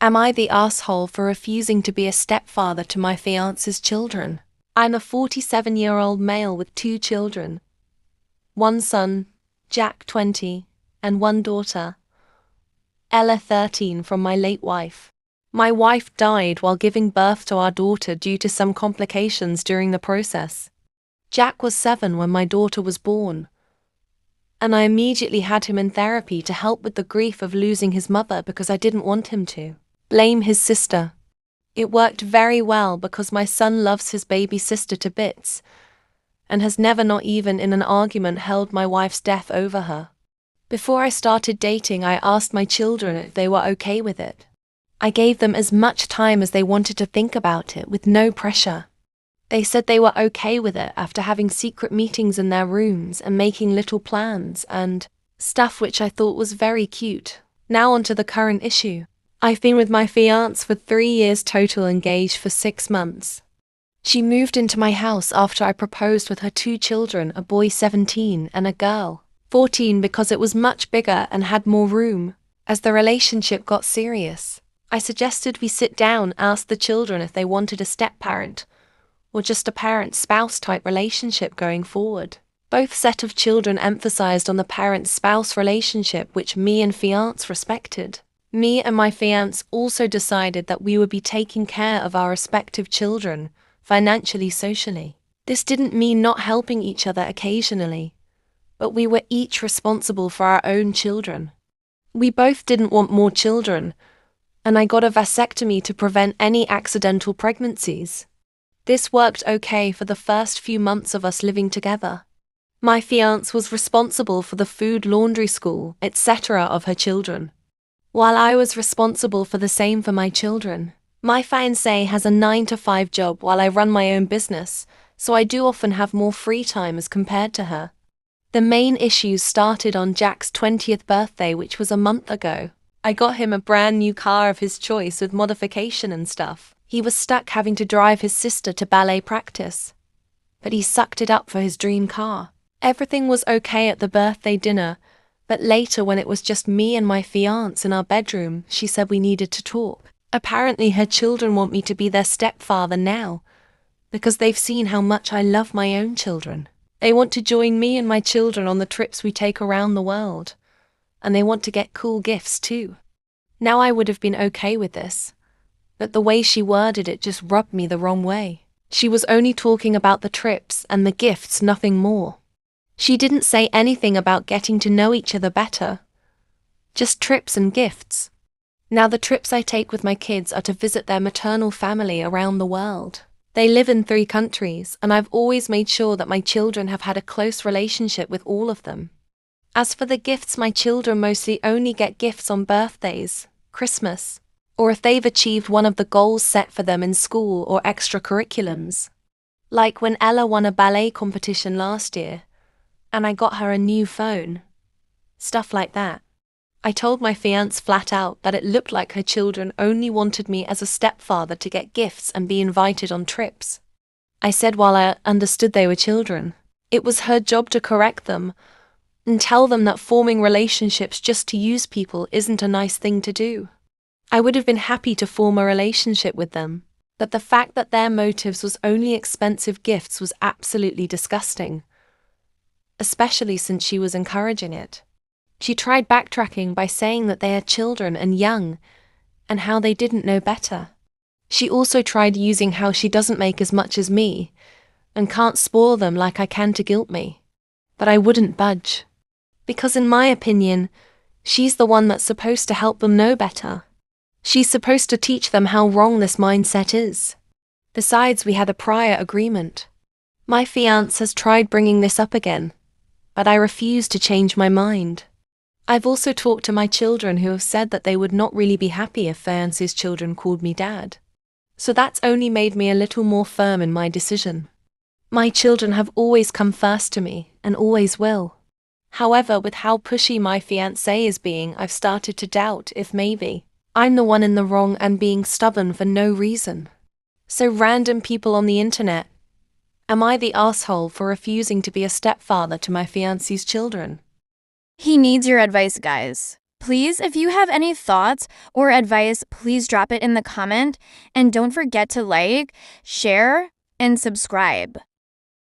Am I the asshole for refusing to be a stepfather to my fiance's children? I'm a 47-year-old male with 2 children. One son, Jack 20, and one daughter, Ella 13, from my late wife. My wife died while giving birth to our daughter due to some complications during the process. Jack was 7 when my daughter was born, and I immediately had him in therapy to help with the grief of losing his mother because I didn't want him to blame his sister. It worked very well because my son loves his baby sister to bits and has never, not even in an argument, held my wife's death over her. Before I started dating, I asked my children if they were okay with it. I gave them as much time as they wanted to think about it with no pressure. They said they were okay with it after having secret meetings in their rooms and making little plans and stuff, which I thought was very cute. Now onto the current issue. I've been with my fiance for 3 years total, engaged for 6 months. She moved into my house after I proposed with her 2 children, a boy 17 and a girl 14, because it was much bigger and had more room. As the relationship got serious, I suggested we sit down, ask the children if they wanted a step-parent or just a parent-spouse type relationship going forward. Both set of children emphasized on the parent-spouse relationship, which me and fiance respected. Me and my fiance also decided that we would be taking care of our respective children, financially, socially. This didn't mean not helping each other occasionally, but we were each responsible for our own children. We both didn't want more children, and I got a vasectomy to prevent any accidental pregnancies. This worked okay for the first few months of us living together. My fiance was responsible for the food, laundry, school, etc. of her children, while I was responsible for the same for my children. My fiancé has a 9-to-5 job while I run my own business, so I do often have more free time as compared to her. The main issues started on Jack's 20th birthday, which was a month ago. I got him a brand new car of his choice with modification and stuff. He was stuck having to drive his sister to ballet practice, but he sucked it up for his dream car. Everything was okay at the birthday dinner, but later, when it was just me and my fiance in our bedroom, she said we needed to talk. Apparently her children want me to be their stepfather now, because they've seen how much I love my own children. They want to join me and my children on the trips we take around the world, and they want to get cool gifts too. Now, I would have been okay with this, but the way she worded it just rubbed me the wrong way. She was only talking about the trips and the gifts, nothing more. She didn't say anything about getting to know each other better, just trips and gifts. Now, the trips I take with my kids are to visit their maternal family around the world. They live in 3 countries, and I've always made sure that my children have had a close relationship with all of them. As for the gifts, my children mostly only get gifts on birthdays, Christmas, or if they've achieved one of the goals set for them in school or extracurriculums. Like when Ella won a ballet competition last year, and I got her a new phone. Stuff like that. I told my fiance flat out that it looked like her children only wanted me as a stepfather to get gifts and be invited on trips. I said while I understood they were children, it was her job to correct them and tell them that forming relationships just to use people isn't a nice thing to do. I would have been happy to form a relationship with them, but the fact that their motives was only expensive gifts was absolutely disgusting, especially since she was encouraging it. She tried backtracking by saying that they are children and young, and how they didn't know better. She also tried using how she doesn't make as much as me, and can't spoil them like I can to guilt me. But I wouldn't budge. Because in my opinion, she's the one that's supposed to help them know better. She's supposed to teach them how wrong this mindset is. Besides, we had a prior agreement. My fiance has tried bringing this up again, but I refuse to change my mind. I've also talked to my children who have said that they would not really be happy if fiance's children called me dad. So that's only made me a little more firm in my decision. My children have always come first to me, and always will. However, with how pushy my fiancé is being, I've started to doubt if maybe I'm the one in the wrong and being stubborn for no reason. So, random people on the internet, am I the asshole for refusing to be a stepfather to my fiancé's children? He needs your advice, guys. Please, if you have any thoughts or advice, please drop it in the comment. And don't forget to like, share, and subscribe.